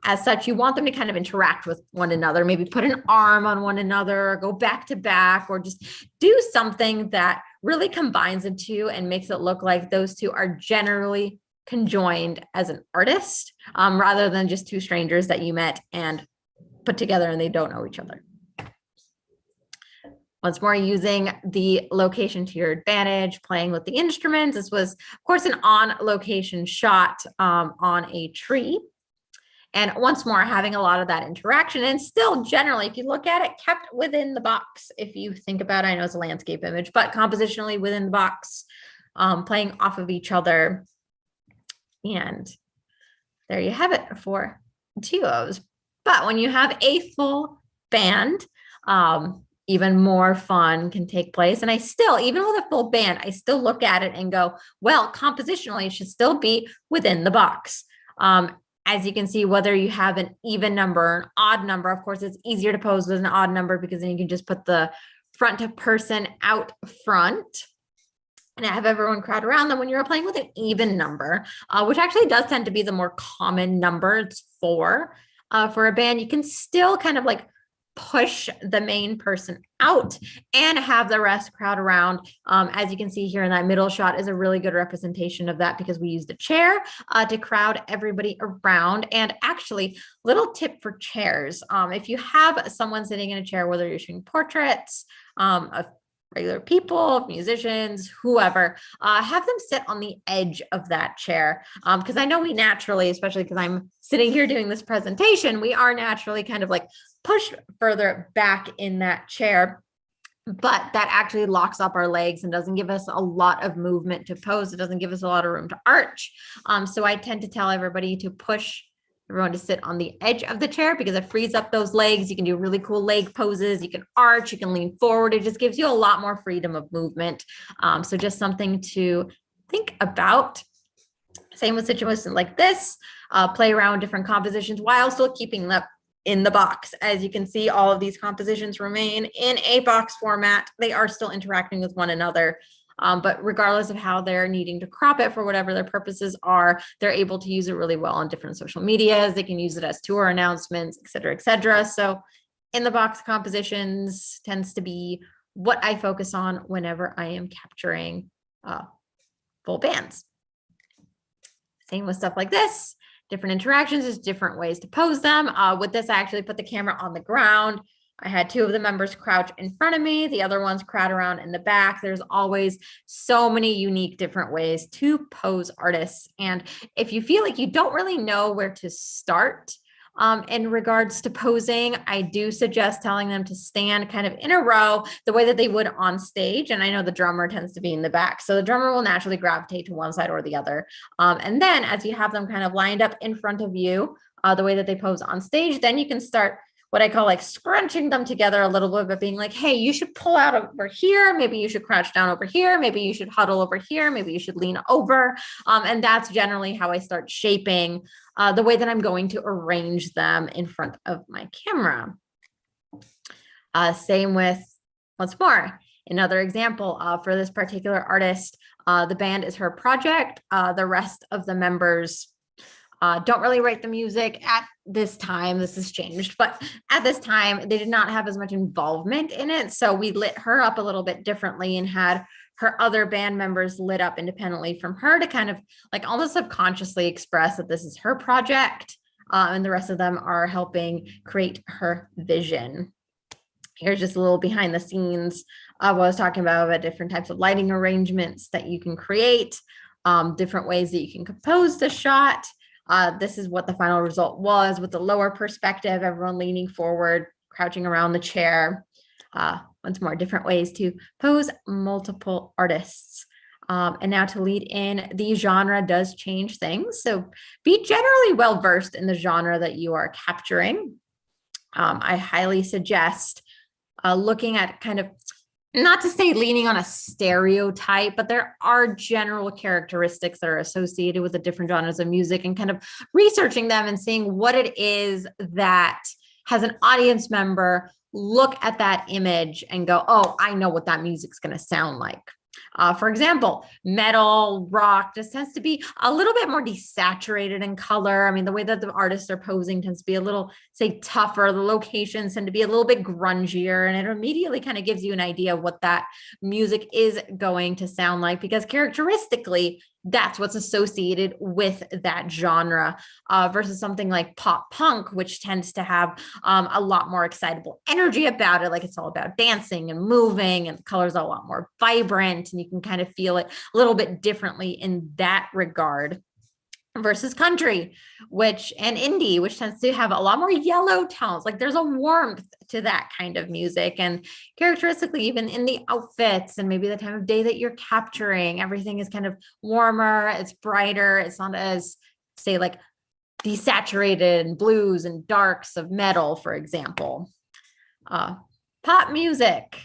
as such, you want them to kind of interact with one another, maybe put an arm on one another, or go back to back, or just do something that really combines the two and makes it look like those two are generally conjoined as an artist, rather than just two strangers that you met and put together and they don't know each other. Once more, using the location to your advantage, playing with the instruments. This was, of course, an on-location shot on a tree. And once more, having a lot of that interaction, and still generally, if you look at it, kept within the box. If you think about it, I know it's a landscape image, but compositionally within the box, playing off of each other. And there you have it for duos. But when you have a full band, even more fun can take place. And I still, even with a full band, I still look at it and go, well, compositionally, it should still be within the box. As you can see, whether you have an even number or an odd number, of course, it's easier to pose with an odd number because then you can just put the front person out front and have everyone crowd around them. When you're playing with an even number, which actually does tend to be the more common number, it's 4 for a band, you can still kind of like push the main person out and have the rest crowd around. As you can see here in that middle shot is a really good representation of that because we use the chair to crowd everybody around. And actually, little tip for chairs. If you have someone sitting in a chair, whether you're shooting portraits of regular people, musicians, whoever, have them sit on the edge of that chair. Because I know we naturally, especially because I'm sitting here doing this presentation, we are naturally kind of like pushed further back in that chair, but that actually locks up our legs and doesn't give us a lot of movement to pose. It doesn't give us a lot of room to arch. So I tend to tell everybody to push everyone to sit on the edge of the chair because it frees up those legs. You can do really cool leg poses. You can arch, you can lean forward. It just gives you a lot more freedom of movement. So just something to think about. Same with situations like this, play around with different compositions while still keeping them in the box. As you can see, all of these compositions remain in a box format. They are still interacting with one another. But regardless of how they're needing to crop it for whatever their purposes are, they're able to use it really well on different social medias. They can use it as tour announcements, et cetera, et cetera. So in the box compositions tends to be what I focus on whenever I am capturing full bands. Same with stuff like this. Different interactions, there's different ways to pose them. With this, I actually put the camera on the ground. I had 2 of the members crouch in front of me. The other ones crowd around in the back. There's always so many unique different ways to pose artists. And if you feel like you don't really know where to start, In regards to posing, I do suggest telling them to stand kind of in a row the way that they would on stage. And I know the drummer tends to be in the back, so the drummer will naturally gravitate to one side or the other. And then as you have them kind of lined up in front of you, the way that they pose on stage, then you can start what I call like scrunching them together a little bit, but being like, hey, you should pull out over here. Maybe you should crouch down over here. Maybe you should huddle over here. Maybe you should lean over. And that's generally how I start shaping the way that I'm going to arrange them in front of my camera. Same with, once more, another example for this particular artist, the band is her project. The rest of the members don't really write the music at this time. This has changed, but at this time, they did not have as much involvement in it. So we lit her up a little bit differently and had her other band members lit up independently from her to kind of like almost subconsciously express that this is her project. And the rest of them are helping create her vision. Here's just a little behind the scenes of what I was talking about different types of lighting arrangements that you can create, different ways that you can compose the shot. This is what the final result was with the lower perspective, everyone leaning forward, crouching around the chair. Once more, different ways to pose multiple artists. And now to lead in, the genre does change things. So be generally well-versed in the genre that you are capturing. I highly suggest looking at kind of, not to say leaning on a stereotype, but there are general characteristics that are associated with the different genres of music and kind of researching them and seeing what it is that has an audience member look at that image and go, oh, I know what that music's going to sound like. For example, metal, rock just tends to be a little bit more desaturated in color. I mean, the way that the artists are posing tends to be a little, say, tougher. The locations tend to be a little bit grungier, and it immediately kind of gives you an idea of what that music is going to sound like, because characteristically, that's what's associated with that genre versus something like pop punk, which tends to have a lot more excitable energy about it. Like it's all about dancing and moving, and the colors are a lot more vibrant, and you can kind of feel it a little bit differently in that regard. Versus country, and indie, which tends to have a lot more yellow tones. Like there's a warmth to that kind of music, and characteristically, even in the outfits and maybe the time of day that you're capturing, everything is kind of warmer, it's brighter, it's not as, say, like desaturated and blues and darks of metal, for example. Pop music,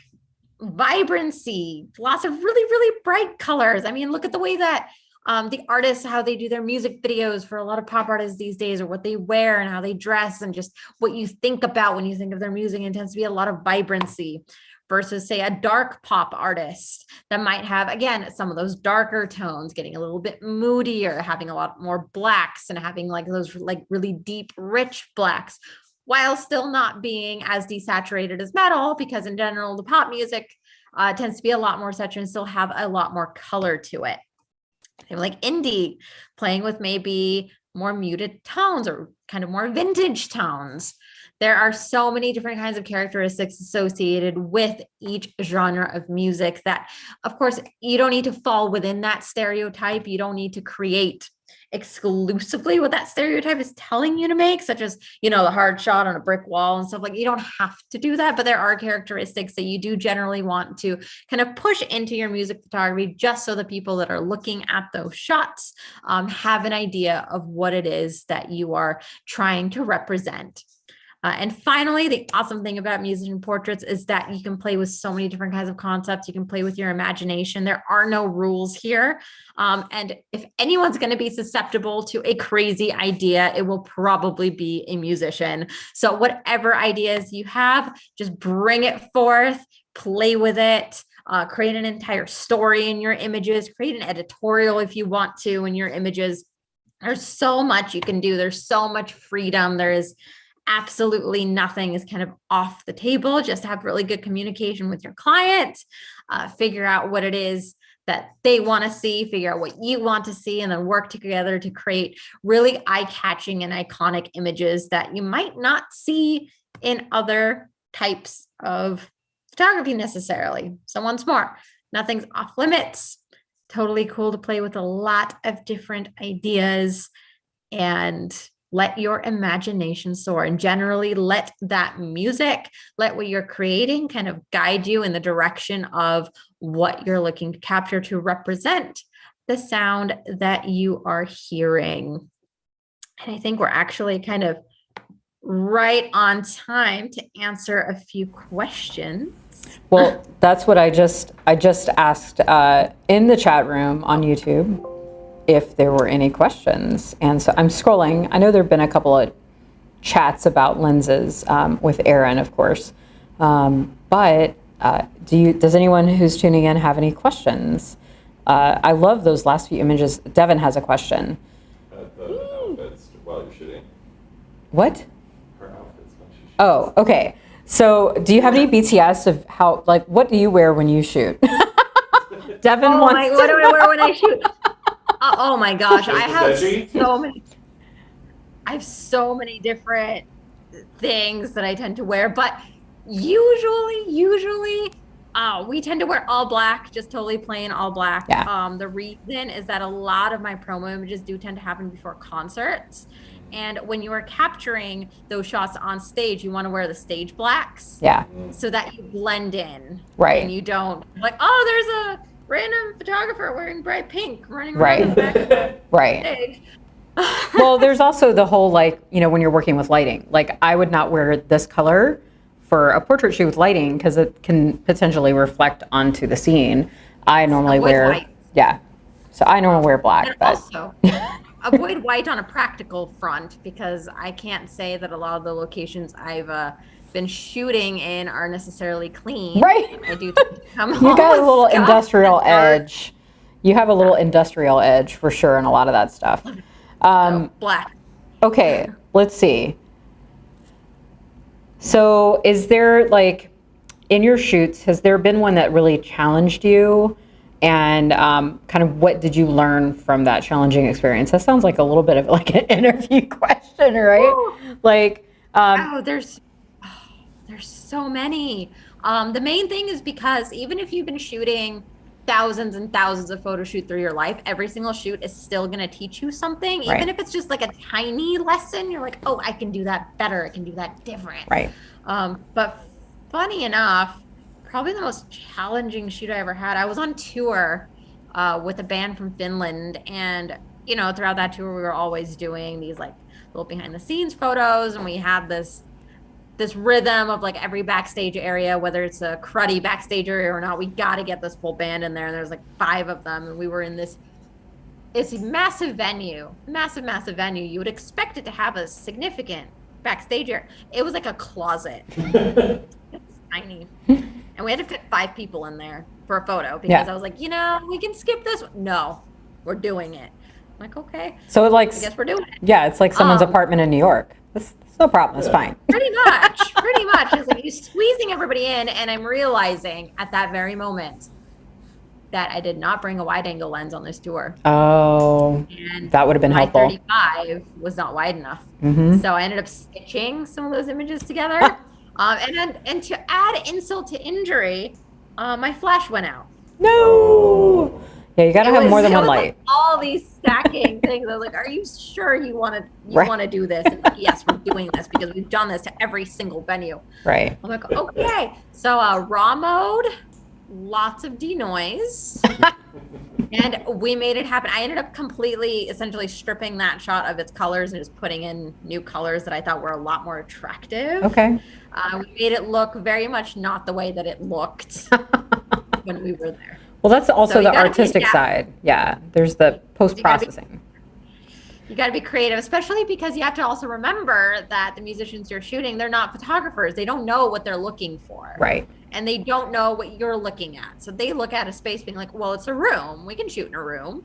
vibrancy, lots of really, really bright colors. I mean, look at the way that the artists, how they do their music videos for a lot of pop artists these days, or what they wear and how they dress, and just what you think about when you think of their music. It tends to be a lot of vibrancy versus, say, a dark pop artist that might have, again, some of those darker tones, getting a little bit moodier, having a lot more blacks and having like those like really deep, rich blacks, while still not being as desaturated as metal, because in general, the pop music tends to be a lot more saturated and still have a lot more color to it. Like indie, playing with maybe more muted tones or kind of more vintage tones. There are so many different kinds of characteristics associated with each genre of music that, of course, you don't need to fall within that stereotype. You don't need to create exclusively what that stereotype is telling you to make, such as, the hard shot on a brick wall and stuff. Like, you don't have to do that, but there are characteristics that you do generally want to kind of push into your music photography, just so the people that are looking at those shots have an idea of what it is that you are trying to represent. And finally, the awesome thing about musician portraits is that you can play with so many different kinds of concepts. You can play with your imagination. There are no rules here. And if anyone's going to be susceptible to a crazy idea, it will probably be a musician. So whatever ideas you have, just bring it forth, play with it. Create an entire story in your images, create an editorial if you want to in your images. There's so much you can do. There's so much freedom. There is absolutely nothing is kind of off the table. Just have really good communication with your client, figure out what it is that they want to see, figure out what you want to see, and then work together to create really eye-catching and iconic images that you might not see in other types of photography necessarily. So once more, nothing's off limits. Totally cool to play with a lot of different ideas and let your imagination soar, and generally let that music, let what you're creating kind of guide you in the direction of what you're looking to capture to represent the sound that you are hearing. And I think we're actually kind of right on time to answer a few questions. Well, that's what I just asked in the chat room on YouTube if there were any questions. And so I'm scrolling. I know there have been a couple of chats about lenses with Aaron, of course. But does anyone who's tuning in have any questions? I love those last few images. Devin has a question. The outfits while you're shooting. What? Her outfits when she's shooting. Oh, okay. So do you have any BTS of how, like, what do you wear when you shoot? Devin wants to what do I wear when I shoot? Oh my gosh, I have so many different things that I tend to wear, but usually we tend to wear all black, just totally plain all black. Yeah. The reason is that a lot of my promo images do tend to happen before concerts. And when you are capturing those shots on stage, you want to wear the stage blacks. Yeah. So that you blend in. Right. And you don't like, oh, there's a random photographer wearing bright pink running around the back of the Right. stage. Well, there's also the whole, like, you know, when you're working with lighting, like I would not wear this color for a portrait shoot with lighting because it can potentially reflect onto the scene. I normally wear white. Yeah. So I normally wear black. And but also avoid white on a practical front, because I can't say that a lot of the locations I've been shooting in are necessarily clean. Right. I do tend to come You home got a with little scotch industrial and dark. edge. You have a little industrial edge for sure in a lot of that stuff. Black. Okay, let's see. So is there, like, in your shoots, has there been one that really challenged you? And kind of what did you learn from that challenging experience? That sounds like a little bit of like an interview question, right? Ooh. Like, There's so many. The main thing is because even if you've been shooting thousands and thousands of photo shoots through your life, every single shoot is still going to teach you something. Right. Even if it's just like a tiny lesson, you're like, oh, I can do that better. I can do that different. right. But funny enough, probably the most challenging shoot I ever had, I was on tour with a band from Finland. And, you know, throughout that tour, we were always doing these like little behind the scenes photos. And we had this rhythm of like every backstage area, whether it's a cruddy backstage area or not, we got to get this full band in there. And there's like 5 of them. And we were in it's a massive venue. You would expect it to have a significant backstage area. It was like a closet. It was tiny. And we had to fit 5 people in there for a photo because I was like, you know, we can skip this. No, we're doing it. I'm like, okay. So it, like, I guess we're doing it. Yeah, it's like someone's apartment in New York. It's no problem. It's fine. Pretty much. It's like you're squeezing everybody in, and I'm realizing at that very moment that I did not bring a wide angle lens on this tour. Oh, And that would have been my helpful. 35 was not wide enough. Mm-hmm. So I ended up stitching some of those images together. And to add insult to injury, my flash went out. No. Yeah, you got to have more than one light. Like all these stacking things. I was like, "Are you sure you want to do this?" And like, yes, we're doing this because we've done this to every single venue. Right. I'm like, okay. So raw mode, lots of denoise, and we made it happen. I ended up essentially stripping that shot of its colors and just putting in new colors that I thought were a lot more attractive. Okay. We made it look very much not the way that it looked when we were there. Well, that's also So the artistic side. Yeah, there's the post-processing. You got to be creative, especially because you have to also remember that the musicians you're shooting, they're not photographers. They don't know what they're looking for. Right. And they don't know what you're looking at. So they look at a space being like, well, it's a room. We can shoot in a room.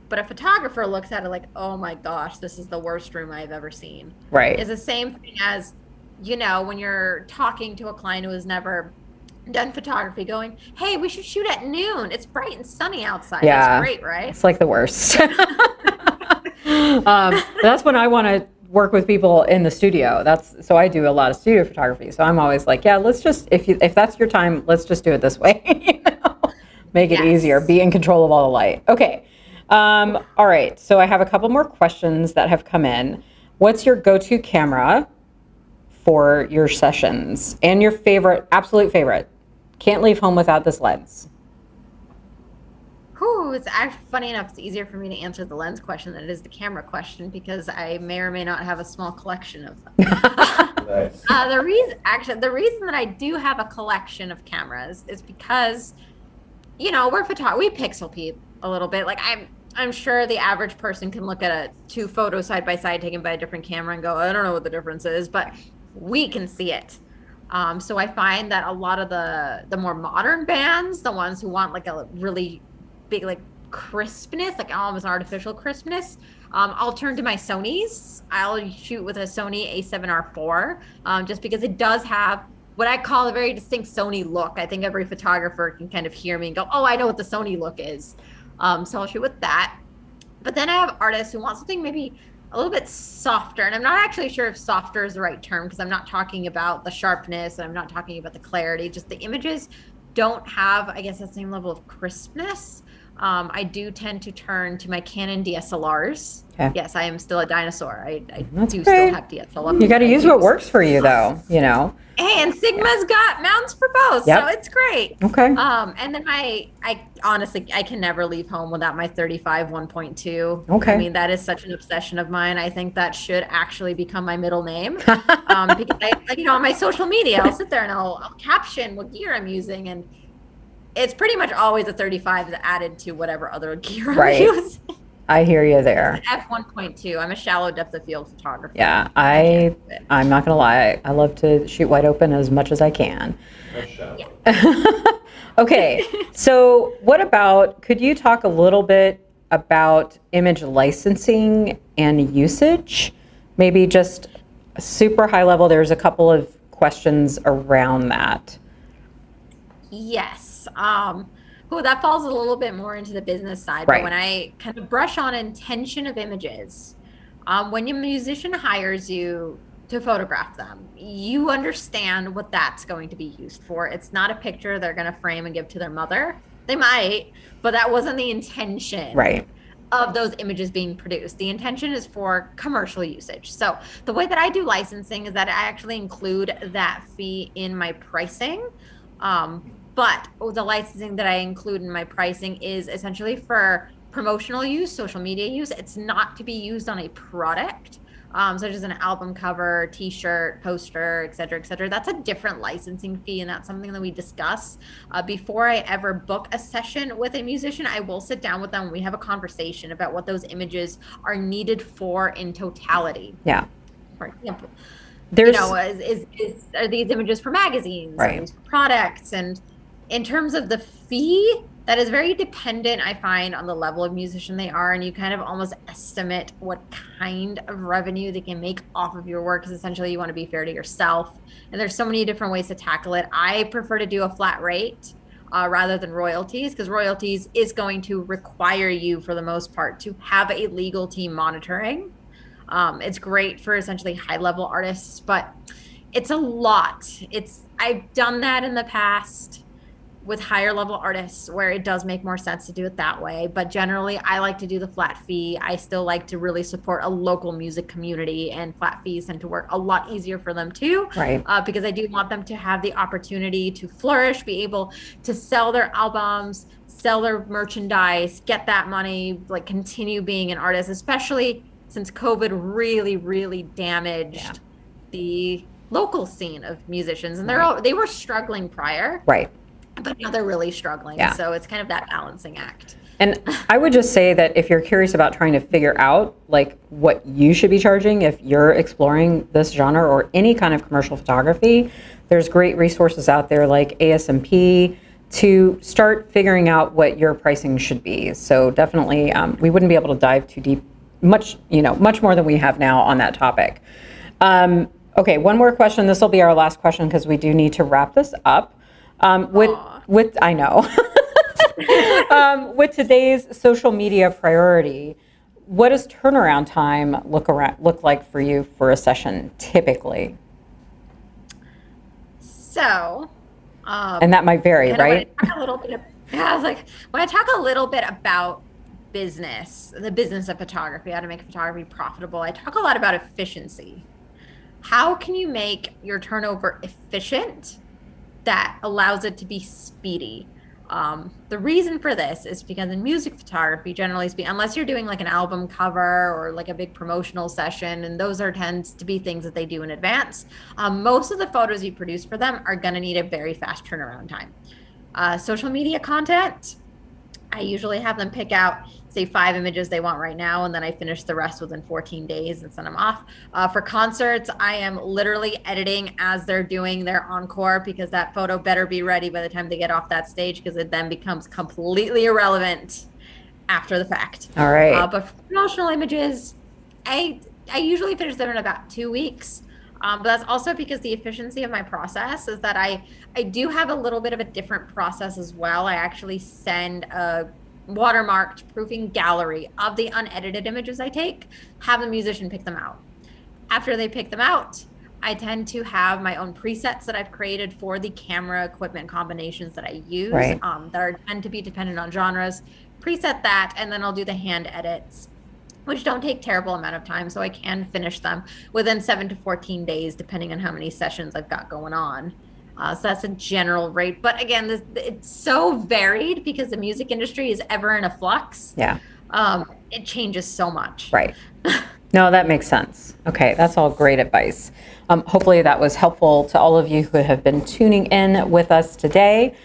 But a photographer looks at it like, oh my gosh, this is the worst room I've ever seen. Right. It's the same thing as, you know, when you're talking to a client who has never done photography going, hey, we should shoot at noon. It's bright and sunny outside. Yeah. That's great, right? It's like the worst. That's when I want to work with people in the studio. So I do a lot of studio photography. So I'm always like, yeah, let's just, if that's your time, let's just do it this way. You know? Make it easier. Be in control of all the light. Okay. All right. So I have a couple more questions that have come in. What's your go-to camera for your sessions and your favorite, absolute favorite? Can't leave home without this lens. Whew, it's actually funny enough, it's easier for me to answer the lens question than it is the camera question because I may or may not have a small collection of them. Nice. The reason that I do have a collection of cameras is because, we pixel peep a little bit. Like I'm sure the average person can look at two photos side by side taken by a different camera and go, I don't know what the difference is, but we can see it. So I find that a lot of the more modern bands, the ones who want like a really big like crispness, like almost artificial crispness, I'll turn to my Sonys. I'll shoot with a Sony a7R4 just because it does have what I call a very distinct Sony look. I think every photographer can kind of hear me and go, oh, I know what the Sony look is. So I'll shoot with that. But then I have artists who want something maybe a little bit softer, and I'm not actually sure if softer is the right term because I'm not talking about the sharpness and I'm not talking about the clarity, just the images don't have, I guess, that same level of crispness. I do tend to turn to my Canon DSLRs. Okay. Yes, I am still a dinosaur. I do still have DSLRs. You got to use what works for you, though, And Sigma's got mounts for both, so it's great. Okay. And then I honestly, I can never leave home without my 35 1.2. Okay. I mean, that is such an obsession of mine. I think that should actually become my middle name. Because on my social media, I'll sit there and I'll caption what gear I'm using, and it's pretty much always a 35 is added to whatever other gear I'm using. I hear you there. F1.2. I'm a shallow depth of field photographer. Yeah, I'm not gonna lie. I love to shoot wide open as much as I can. Okay, so could you talk a little bit about image licensing and usage? Maybe just super high level. There's a couple of questions around that. Yes. That falls a little bit more into the business side. Right. But when I kind of brush on intention of images, when your musician hires you to photograph them, you understand what that's going to be used for. It's not a picture they're going to frame and give to their mother. They might, but that wasn't the intention of those images being produced. The intention is for commercial usage. So the way that I do licensing is that I actually include that fee in my pricing. But the licensing that I include in my pricing is essentially for promotional use, social media use. It's not to be used on a product, such as an album cover, t-shirt, poster, et cetera, et cetera. That's a different licensing fee, and that's something that we discuss. Before I ever book a session with a musician, I will sit down with them. We have a conversation about what those images are needed for in totality. Yeah. For example, are these images for magazines? Right. Are these for products? And in terms of the fee, that is very dependent, I find, on the level of musician they are, and you kind of almost estimate what kind of revenue they can make off of your work, because essentially you want to be fair to yourself. And there's so many different ways to tackle it. I prefer to do a flat rate rather than royalties, because royalties is going to require you, for the most part, to have a legal team monitoring. It's great for essentially high-level artists, but it's a lot. I've done that in the past with higher level artists where it does make more sense to do it that way. But generally, I like to do the flat fee. I still like to really support a local music community, and flat fees tend to work a lot easier for them too. Right. Because I do want them to have the opportunity to flourish, be able to sell their albums, sell their merchandise, get that money, like continue being an artist, especially since COVID really, really damaged the local scene of musicians. And they were struggling prior. Right. But now they're really struggling. Yeah. So it's kind of that balancing act. And I would just say that if you're curious about trying to figure out like what you should be charging if you're exploring this genre or any kind of commercial photography, there's great resources out there like ASMP to start figuring out what your pricing should be. So definitely, we wouldn't be able to dive too deep, much more than we have now on that topic. Okay, one more question. This will be our last question because we do need to wrap this up. With I know. With today's social media priority, what does turnaround time look like for you for a session typically? So, and that might vary, right? I was like, when I talk a little bit about business, the business of photography, how to make photography profitable, I talk a lot about efficiency. How can you make your turnover efficient that allows it to be speedy? The reason for this is because in music photography, generally speaking, unless you're doing like an album cover or like a big promotional session, and those tends to be things that they do in advance, most of the photos you produce for them are going to need a very fast turnaround time. Social media content, I usually have them pick out, say, 5 images they want right now, and then I finish the rest within 14 days and send them off. For concerts, I am literally editing as they're doing their encore, because that photo better be ready by the time they get off that stage, because it then becomes completely irrelevant after the fact. All right. But for promotional images, I usually finish them in about 2 weeks. But that's also because the efficiency of my process is that I do have a little bit of a different process as well. I actually send a watermarked proofing gallery of the unedited images I take, have the musician pick them out. After they pick them out, I tend to have my own presets that I've created for the camera equipment combinations that I use, Right. that tend to be dependent on genres. Preset that, and then I'll do the hand edits, which don't take terrible amount of time, so I can finish them within 7 to 14 days, depending on how many sessions I've got going on. So that's a general rate. But again, it's so varied because the music industry is ever in a flux. Yeah. It changes so much. Right. No, that makes sense. Okay, that's all great advice. Hopefully that was helpful to all of you who have been tuning in with us today.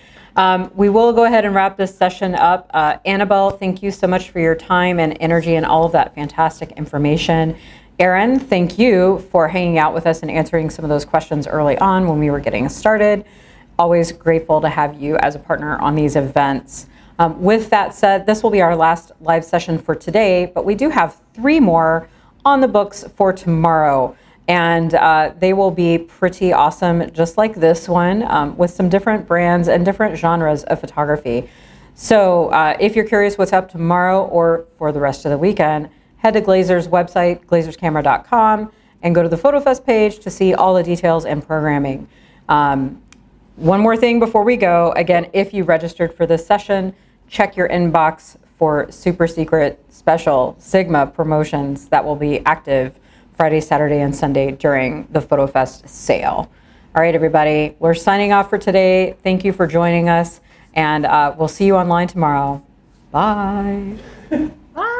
We will go ahead and wrap this session up. Anabel, thank you so much for your time and energy and all of that fantastic information. Aaron, thank you for hanging out with us and answering some of those questions early on when we were getting started. Always grateful to have you as a partner on these events. With that said, this will be our last live session for today, but we do have 3 more on the books for tomorrow. And they will be pretty awesome, just like this one, with some different brands and different genres of photography. So if you're curious what's up tomorrow or for the rest of the weekend, head to Glazer's website, glazerscamera.com, and go to the PhotoFest page to see all the details and programming. One more thing before we go. Again, if you registered for this session, check your inbox for super secret special SIGMA promotions that will be active Friday, Saturday, and Sunday during the PhotoFest sale. All right, everybody, we're signing off for today. Thank you for joining us, and we'll see you online tomorrow. Bye. Bye.